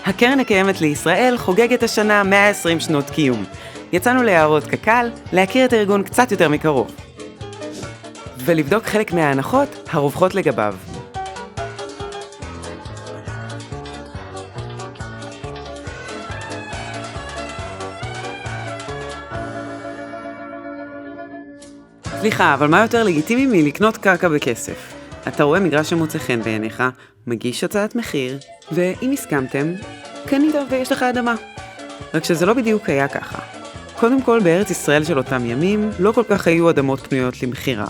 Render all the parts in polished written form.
הקרן הקיימת לישראל חוגגת השנה 120 שנות קיום. יצאנו ליערות קק"ל להכיר את הארגון קצת יותר מקרוב. ולבדוק חלק מההנחות הרווחות לגביו. סליחה, אבל מה יותר לגיטימי מלקנות קרקע בכסף? אתה רואה מגרש שמוצא חן בעיניך, מגיש הצעת מחיר, ואם הסכמתם, קנית ויש לך אדמה. רק שזה לא בדיוק היה ככה. קודם כל, בארץ ישראל של אותם ימים, לא כל כך היו אדמות פנויות למחירה.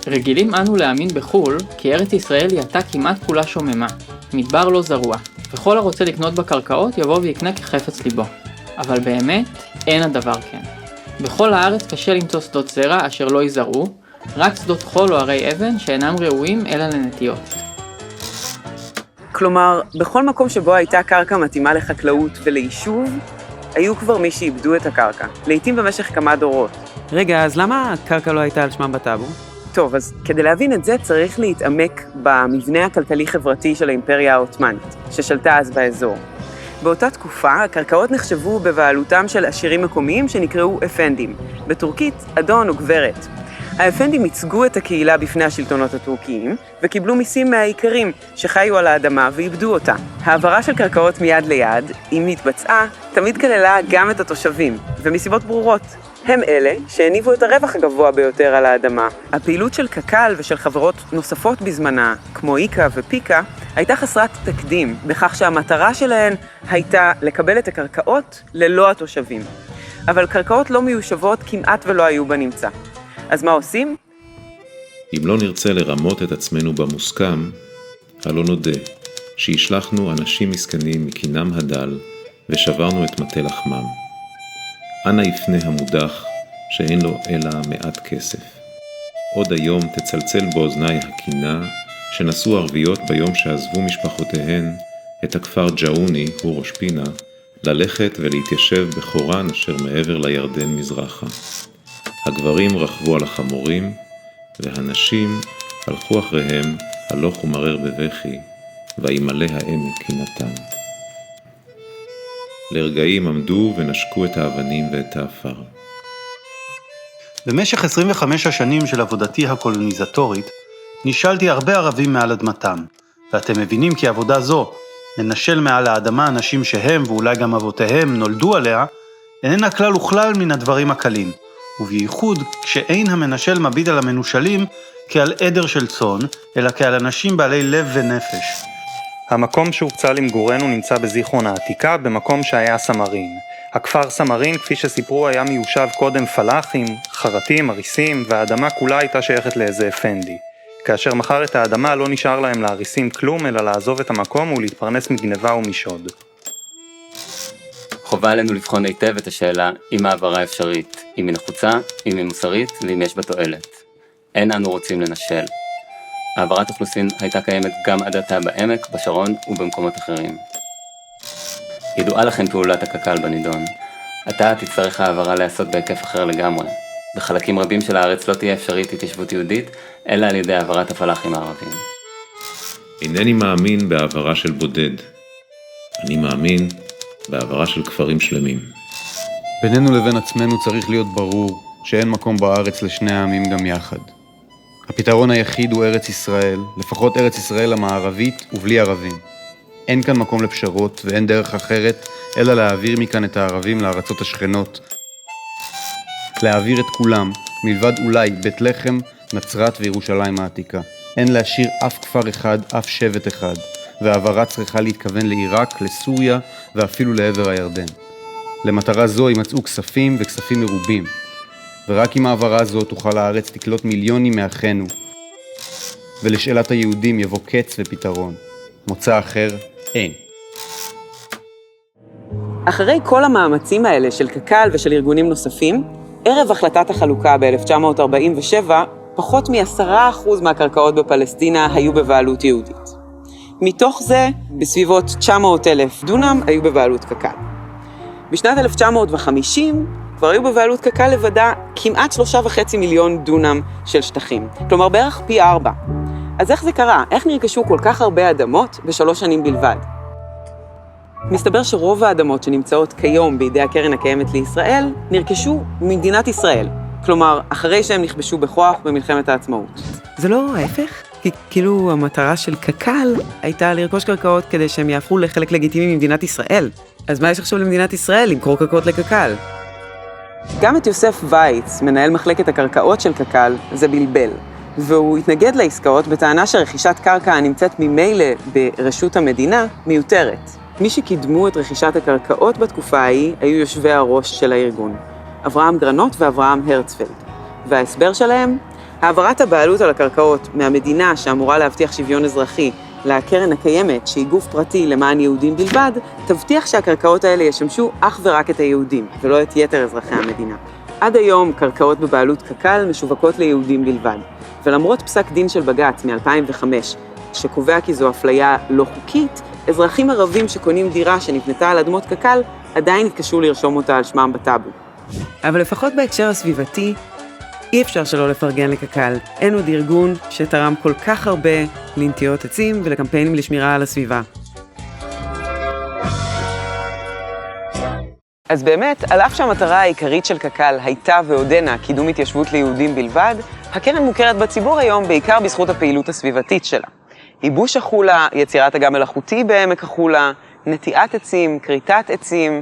רגילים אנו להאמין בחול, כי ארץ ישראל היא עתה כמעט כולה שוממה, מדבר לא זרוע, וכל הרוצה לקנות בקרקעות יבוא ויקנה כחפץ ליבו. אבל באמת, אין הדבר כן. בכל הארץ קשה למצוא שדות זרע אשר לא יזרעו, רק שדות חול או הרי אבן שאינם ראויים אלא לנטיות. כלומר, בכל מקום שבו הייתה קרקע מתאימה לחקלאות וליישוב, היו כבר מי שאיבדו את הקרקע, לעתים במשך כמה דורות. רגע, אז למה הקרקע לא הייתה על שמם בטאבו? טוב, אז כדי להבין את זה צריך להתעמק במבנה הכלכלי-חברתי של האימפריה העות'מאנית, ששלטה אז באזור. באותה תקופה, הקרקעות נחשבו בבעלותם של עשירים מקומיים שנקראו אפנדים, בטורקית אדון או גברת. האפנדים ייצגו את הקהילה בפני השלטונות הטורקיים, וקיבלו מיסים מהאיכרים שחיו על האדמה ואיבדו אותה. העברה של קרקעות מיד ליד, אם התבצעה, תמיד כללה גם את התושבים, ומסיבות ברורות. הם אלה שהניבו את הרווח הגבוה ביותר על האדמה. הפעילות של קק"ל ושל חברות נוספות בזמנה, כמו איקה ופיקה, הייתה חסרת תקדים, בכך שהמטרה שלהן הייתה לקבל את הקרקעות ללא התושבים. אבל קרקעות לא מיושבות כמעט ולא היו בנמצא. אז מה עושים? אם לא נרצה לרמות את עצמנו במוסכם, הלא נודה שהשלחנו אנשים מסכנים מכינם הדל ושברנו את מטה לחמם. אנא יפנה המודח שאין לו אלא מעט כסף. עוד היום תצלצל באוזני הקינה שנסעו ערביות ביום שעזבו משפחותיהן את הכפר ג'אוני, הוא ראש פינה, ללכת ולהתיישב בחורן אשר מעבר לירדן מזרחה. הגברים רכבו על החמורים, והנשים הלכו אחריהם הלוך ומרר בבכי, וימלא העמק קינתם. לרגעים עמדו ונשקו את האבנים ואת האפר. במשך 25 השנים של עבודתי הקולוניזטורית, נשאלתי הרבה ערבים מעל אדמתם, ואתם מבינים כי עבודה זו, לנשל מעל האדמה אנשים שהם ואולי גם אבותיהם נולדו עליה, איננה כלל וכלל מן הדברים הקלים, ובייחוד כשאין המנשל מביט על המנושלים כעל עדר של צאן, אלא כעל אנשים בעלי לב ונפש. המקום שהוקצה למגורנו נמצא בזיכרון העתיקה, במקום שהיה סמרין. הכפר סמרין, כפי שסיפרו, היה מיושב קודם פלאחים, חרטים, אריסים, והאדמה כולה הייתה שייכת לאיזה אפנדי. כאשר מכר את האדמה לא נשאר להם להריסים כלום, אלא לעזוב את המקום ולהתפרנס מגנבה ומשוד. חובה עלינו לבחון היטב את השאלה אם העברה אפשרית, אם היא נחוצה, אם היא מוסרית ואם יש בה תועלת. אין אנו רוצים לנשל. העברת אוכלוסין הייתה קיימת גם עד עתה בעמק, בשרון ובמקומות אחרים. ידועה לכן פעולת הקק"ל בנידון. עתה תצטרך העברה לעשות בהיקף אחר לגמרי. בחלקים רבים של הארץ לא תהיה אפשרית התיישבות יהודית, אלא על ידי העברת הפלאחים הערבים. אינני מאמין בעברה של בודד. אני מאמין בעברה של כפרים שלמים. בינינו לבין עצמנו צריך להיות ברור שאין מקום בארץ לשני העמים גם יחד. הפתרון היחיד הוא ארץ ישראל, לפחות ארץ ישראל המערבית ובלי ערבים. אין כאן מקום לפשרות ואין דרך אחרת אלא להעביר מכאן את הערבים לארצות השכנות. להעביר את כולם, מלבד אולי בית לחם, נצרת וירושלים העתיקה. אין להשאיר אף כפר אחד, אף שבט אחד, והעברה צריכה להתכוון לעיראק, לסוריה ואפילו לעבר הירדן. למטרה זו יימצאו כספים וכספים מרובים, ורק עם העברה זו תוכל הארץ תקלוט מיליונים מאחינו, ולשאלת היהודים יבוא קץ ופתרון. מוצא אחר אין. אחרי כל המאמצים האלה של קק"ל ושל ארגונים נוספים, ערב החלטת החלוקה ב-1947, פחות מ10% מהקרקעות בפלסטינה היו בבעלות יהודית. מתוך זה, בסביבות 900,000 דונם היו בבעלות קק"ל. בשנת 1950 כבר היו בבעלות קק"ל לבדה כמעט 3.5 מיליון דונם של שטחים, כלומר בערך פי 4. אז איך זה קרה? איך נרכשו כל כך הרבה אדמות ב3 שנים בלבד? מסתבר שרוב האדמות שנמצאות כיום בידי הקרן הקיימת לישראל, נרכשו ממדינת ישראל. כלומר, אחרי שהם נכבשו בכוח במלחמת העצמאות. זה לא ההפך? כי כאילו המטרה של קק"ל הייתה לרכוש קרקעות כדי שהם יהפכו לחלק לגיטימי ממדינת ישראל. אז מה יש עכשיו למדינת ישראל למכור קרקעות לקק"ל? גם את יוסף וייץ, מנהל מחלקת הקרקעות של קק"ל, זה בלבל. והוא התנגד לעסקאות בטענה שרכישת קרקע הנמצאת ממילא ברשות המדינה מיותרת. מי שקידמו את רכישת הקרקעות בתקופה ההיא היו יושבי הראש של הארגון, אברהם גרנות ואברהם הרצפלד. וההסבר שלהם? העברת הבעלות על הקרקעות מהמדינה שאמורה להבטיח שוויון אזרחי לקרן הקיימת, שהיא גוף פרטי למען יהודים בלבד, תבטיח שהקרקעות האלה ישמשו אך ורק את היהודים, ולא את יתר אזרחי המדינה. עד היום קרקעות בבעלות קק"ל משווקות ליהודים בלבד, ולמרות פסק דין של בג"ץ מ-2005, שקובע כי זו אפליה לא חוקית, אזרחים ערבים שקונים דירה שנבנתה על אדמות קק"ל עדיין התקשו לרשום אותה על שמם בטאבו. אבל לפחות בהקשר הסביבתי, אי אפשר שלא לפרגן לקק"ל. אין עוד ארגון שתרם כל כך הרבה לנטיעות עצים ולקמפיינים לשמירה על הסביבה. אז באמת, על אף שהמטרה העיקרית של קק"ל הייתה ועודנה קידום התיישבות ליהודים בלבד, הקרן מוכרת בציבור היום בעיקר בזכות הפעילות הסביבתית שלה. ייבוש החולה, יצירת אגם מלאכותי בעמק החולה, נטיעת עצים, כריתת עצים.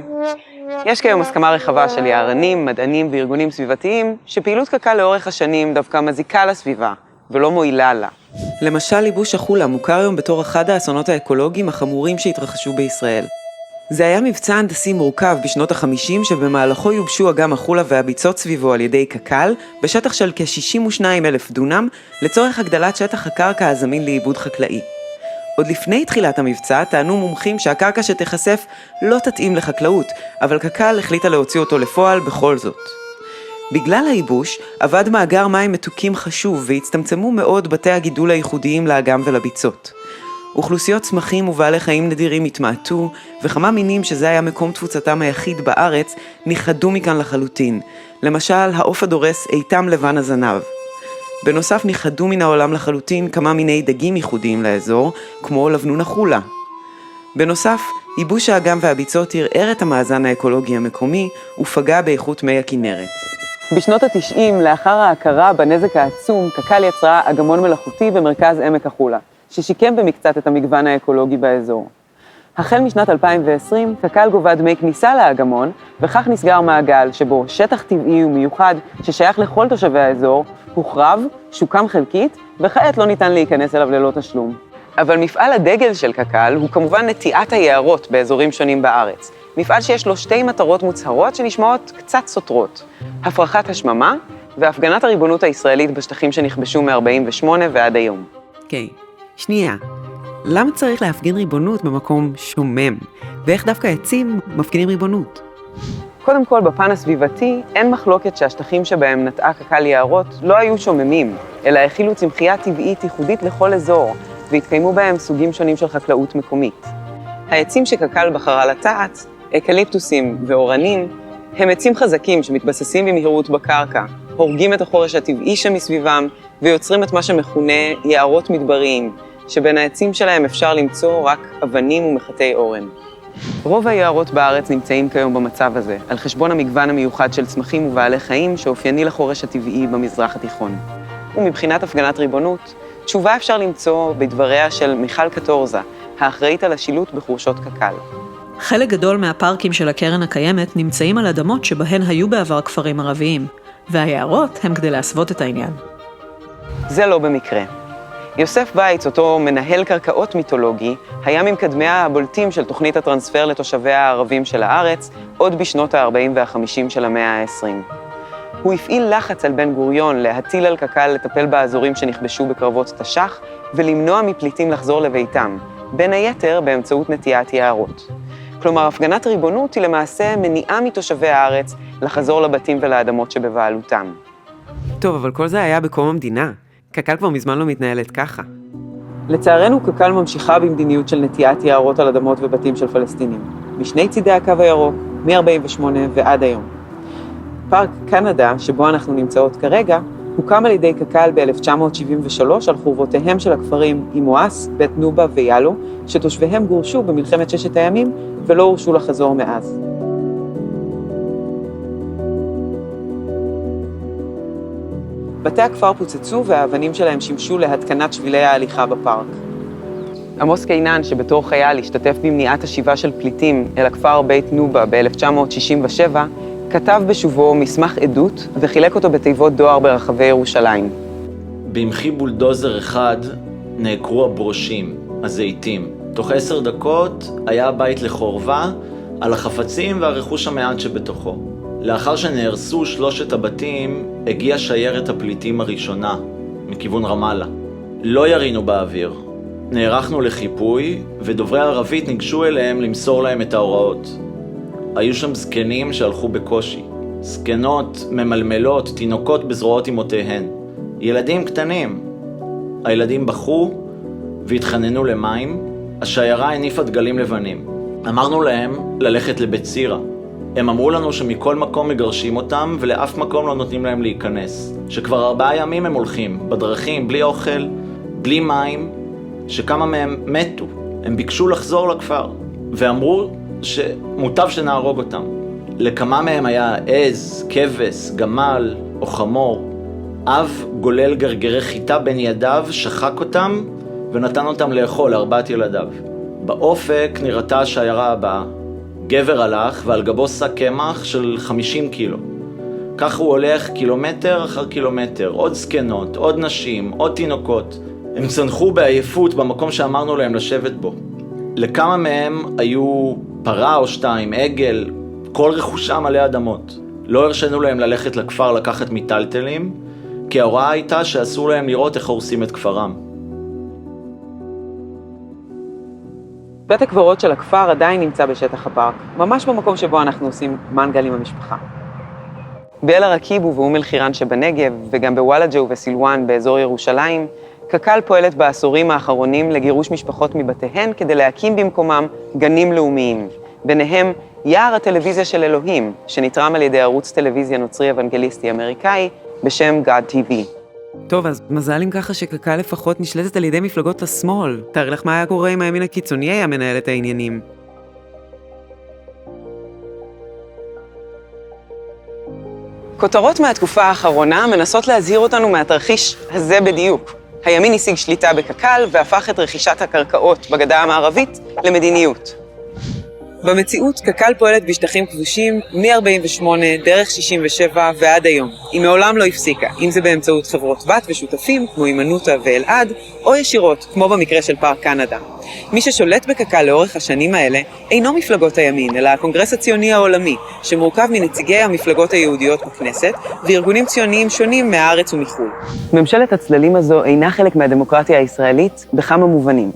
יש כיום הסכמה רחבה של יערנים, מדענים וארגונים סביבתיים, שפעילות קק"ל לאורך השנים דווקא מזיקה לסביבה, ולא מועילה לה. למשל, ייבוש החולה מוכר היום בתור אחד האסונות האקולוגיים החמורים שהתרחשו בישראל. זה היה מבצע הנדסי מורכב בשנות ה-50, שבמהלכו יובשו אגם החולה והביצות סביבו על ידי קק"ל, בשטח של כ-62,000 דונם, לצורך הגדלת שטח הקרקע הזמין לעיבוד חקלאי. עוד לפני תחילת המבצע טענו מומחים שהקרקע שתחשף לא תתאים לחקלאות, אבל קק"ל החליטה להוציא אותו לפועל בכל זאת. בגלל הייבוש עבד מאגר מים מתוקים חשוב והצטמצמו מאוד בתי הגידול הייחודיים לאגם ולביצות. אוכלוסיות צמחים ובעלי חיים נדירים התמעטו, וכמה מינים שזה היה מקום תפוצתם היחיד בארץ ניחדו מכאן לחלוטין. למשל, העוף הדורס איתם לבן הזנב. בנוסף ניחדו מן העולם לחלוטין כמה מיני דגים ייחודיים לאזור, כמו לבנון החולה. בנוסף, ייבוש האגם והביצות ערער את המאזן האקולוגי המקומי ופגע באיכות מי הכנרת. בשנות ה-90, לאחר ההכרה בנזק העצום, קק"ל יצרה אגמון מלאכותי במרכז עמק החולה, ששיקם במקצת את המגוון האקולוגי באזור. החל משנת 2020, קק"ל גובה דמי כניסה לאגמון, וכך נסגר מעגל שבו שטח טבעי ומיוחד ששייך לכל תושבי האזור, הוחרב, שוקם חלקית, וכעת לא ניתן להיכנס אליו ללא תשלום. אבל מפעל הדגל של קק"ל הוא כמובן נטיעת היערות באזורים שונים בארץ. מפעל שיש לו 2 מטרות מוצהרות שנשמעות קצת סותרות. הפרחת השממה והפגנת הריבונות הישראלית בשטחים שנכבשו מ-48 ועד היום. אוקיי, שנייה. למה צריך להפגין ריבונות במקום שומם? ואיך דווקא עצים מפגינים ריבונות? קודם כל, בפן הסביבתי, אין מחלוקת שהשטחים שבהם נטעה קק"ל יערות לא היו שוממים, אלא הכילו צמחייה טבעית ייחודית לכל אזור, והתקיימו בהם סוגים שונים של חקלאות מקומית. העצים שקק"ל בחרה לטעת, אקליפטוסים ואורנים, הם עצים חזקים שמתבססים במהירות בקרקע, הורגים את החורש הטבעי שמסביבם, ויוצרים את מה שמכונה יערות מדבריים, שבין העצים שלהם אפשר למצוא רק אבנים ומחטי אורן. רוב היערות בארץ נמצאים כיום במצב הזה, על חשבון המגוון המיוחד של צמחים ובעלי חיים שאופייני לחורש הטבעי במזרח התיכון. ומבחינת הפגנת ריבונות, תשובה אפשר למצוא בדבריה של מיכל קטורזה, האחראית על השילוט בחורשות קק"ל. חלק גדול מהפארקים של הקרן הקיימת נמצאים על אדמות שבהן היו בעבר כפרים ערביים, והיערות הם כדי להסוות את העניין. זה לא במקרה. יוסף וייץ, אותו מנהל קרקעות מיתולוגי, היה ממקדמיה הבולטים של תוכנית הטרנספר לתושביה הערבים של הארץ, עוד בשנות ה-40 וה-50 של המאה ה-20. הוא הפעיל לחץ על בן גוריון להטיל על קק"ל לטפל באזורים שנכבשו בקרבות תש"ח, ולמנוע מפליטים לחזור לביתם, בין היתר באמצעות נטיעת יערות. כלומר, הפגנת ריבונות היא למעשה מניעה מתושבי הארץ לחזור לבתים ולאדמות שבבעלותם. טוב, אבל כל זה היה בקום המדינה. קק"ל כבר מזמן לא מתנהלת ככה. לצערנו, קק"ל ממשיכה במדיניות של נטיעת יערות על אדמות ובתים של פלסטינים, משני צידי הקו הירוק, מ-48 ועד היום. פארק קנדה, שבו אנחנו נמצאות כרגע, הוקם על ידי קק"ל ב-1973 על חורבותיהם של הכפרים אימואס, בית נובה ויאלו, שתושביהם גורשו במלחמת ששת הימים ולא הורשו לחזור מאז. בתי הכפר פוצצו והאבנים שלהם שימשו להתקנת שבילי ההליכה בפארק. עמוס קינן, שבתור חייל השתתף במניעת השיבה של פליטים אל הכפר בית נובה ב-1967, כתב בשובו מסמך עדות וחילק אותו בתיבות דואר ברחבי ירושלים. במחי בולדוזר אחד נעקרו הברושים, הזיתים. תוך 10 דקות היה הבית לחורבה על החפצים והרכוש המעט שבתוכו. לאחר שנהרסו 3 הבתים, הגיעה שיירת הפליטים הראשונה, מכיוון רמאללה. לא ירינו באוויר. נערכנו לחיפוי, ודוברי ערבית ניגשו אליהם למסור להם את ההוראות. היו שם זקנים שהלכו בקושי. זקנות, ממלמלות, תינוקות בזרועות אמותיהן. ילדים קטנים. הילדים בכו והתחננו למים. השיירה הניפה דגלים לבנים. אמרנו להם ללכת לבית סירה. הם אמרו לנו שמכל מקום מגרשים אותם ולאף מקום לא נותנים להם להיכנס. שכבר 4 ימים הם הולכים, בדרכים, בלי אוכל, בלי מים, שכמה מהם מתו. הם ביקשו לחזור לכפר, ואמרו שמוטב שנהרוג אותם. לכמה מהם היה עז, כבש, גמל או חמור. אב גולל גרגרי חיטה בין ידיו, שחק אותם ונתן אותם לאכול ל4 ילדיו. באופק נראתה השיירה הבאה. גבר הלך ועל גבו שק קמח של 50 קילו. כך הוא הולך קילומטר אחר קילומטר, עוד זקנות, עוד נשים, עוד תינוקות. הם צנחו בעייפות במקום שאמרנו להם לשבת בו. לכמה מהם היו פרה או 2, עגל, כל רכושם מלא אדמות. לא הרשנו להם ללכת לכפר לקחת מיטלטלים, כי ההוראה הייתה שאסור להם לראות איך הורסים את כפרם. בית הקברות של הכפר עדיין נמצא בשטח הפארק, ממש במקום שבו אנחנו עושים מנגל עם המשפחה. באל עראקיב ובאום אל-חיראן שבנגב, וגם בוואלג'ה ובסילואן באזור ירושלים, קק"ל פועלת בעשורים האחרונים לגירוש משפחות מבתיהן כדי להקים במקומם גנים לאומיים. ביניהם יער הטלוויזיה של אלוהים, שנתרם על ידי ערוץ טלוויזיה נוצרי אוונגליסטי אמריקאי בשם God TV. טוב, אז מזל אם ככה שקק"ל לפחות נשלטת על ידי מפלגות השמאל. תאר לך מה היה קורה אם הימין הקיצוני היה מנהל את העניינים. כותרות מהתקופה האחרונה מנסות להזהיר אותנו מהתרחיש הזה בדיוק. הימין השיג שליטה בקק"ל והפך את רכישת הקרקעות בגדה המערבית למדיניות. במציאות, קק"ל פועלת בשטחים כבושים מ-48 דרך 67 ועד היום. היא מעולם לא הפסיקה, אם זה באמצעות חברות בת ושותפים כמו הימנותא ואלעד, או ישירות, כמו במקרה של פארק קנדה. מי ששולט בקק"ל לאורך השנים האלה אינו מפלגות הימין, אלא הקונגרס הציוני העולמי, שמורכב מנציגי המפלגות היהודיות בכנסת וארגונים ציוניים שונים מהארץ ומחו"ל. ממשלת הצללים הזו אינה חלק מהדמוקרטיה הישראלית בכמה מובנים.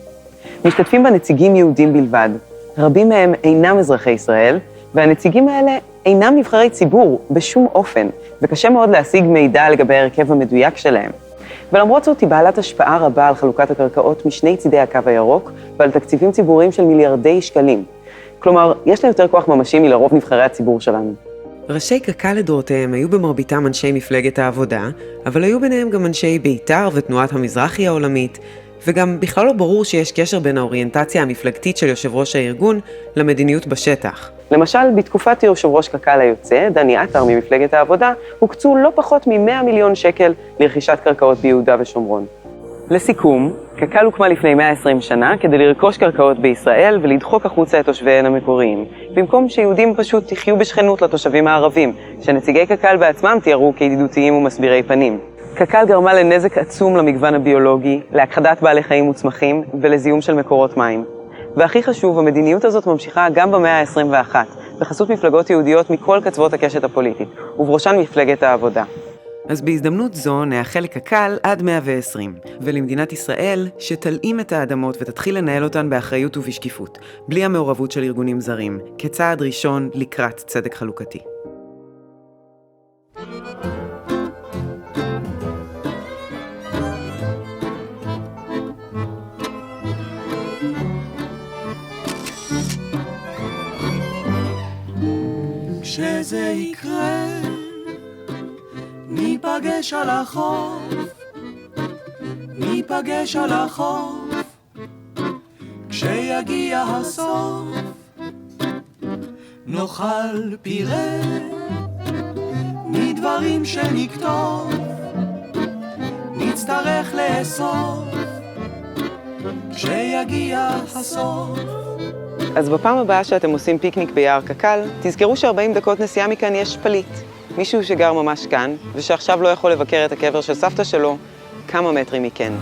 משתתפים בה נציגים יהודים בלבד. רבים מהם אינם אזרחי ישראל, והנציגים האלה אינם נבחרי ציבור בשום אופן, וקשה מאוד להשיג מידע לגבי הרכב המדויק שלהם. ולמרות זאת היא בעלת השפעה רבה על חלוקת הקרקעות משני צידי הקו הירוק, ועל תקציבים ציבוריים של מיליארדי שקלים. כלומר, יש לה יותר כוח ממשי מלרוב נבחרי הציבור שלנו. ראשי קק"ל לדורותיהם היו במרביתם אנשי מפלגת העבודה, אבל היו ביניהם גם אנשי בית"ר ותנועת המזרחי העולמית, וגם בכלל לא ברור שיש קשר בין האוריינטציה המפלגתית של יושב ראש הארגון למדיניות בשטח. למשל, בתקופת יושב ראש קק"ל היוצא, דני עטר ממפלגת העבודה, הוקצו לא פחות מ100 מיליון שקל לרכישת קרקעות ביהודה ושומרון. לסיכום, קק"ל הוקמה לפני 120 שנה כדי לרכוש קרקעות בישראל ולדחוק החוצה את תושביהן המקוריים, במקום שיהודים פשוט יחיו בשכנות לתושבים הערבים, שנציגי קק"ל בעצמם תיארו כידידותיים ומסבירי פנים. קק"ל גרמה לנזק עצום למגוון הביולוגי, להכחדת בעלי חיים וצמחים ולזיהום של מקורות מים. והכי חשוב, המדיניות הזאת ממשיכה גם במאה ה-21, בחסות מפלגות יהודיות מכל קצוות הקשת הפוליטית, ובראשן מפלגת העבודה. אז בהזדמנות זו נאחל לקק"ל עד 120, ולמדינת ישראל שתלאים את האדמות ותתחיל לנהל אותן באחריות ובשקיפות, בלי המעורבות של ארגונים זרים, כצעד ראשון לקראת צדק חלוקתי. כשזה יקרה, ניפגש ניפגש על החוף, ניפגש על החוף, כשיגיע הסוף, נאכל פירה מדברים שנכתוב, נצטרך לאסוף, כשיגיע הסוף. אז בפעם הבאה שאתם עושים פיקניק ביער קק"ל, תזכרו ש40 דקות נסיעה מכאן יש פליט. מישהו שגר ממש כאן, ושעכשיו לא יכול לבקר את הקבר של סבתא שלו כמה מטרים מכן.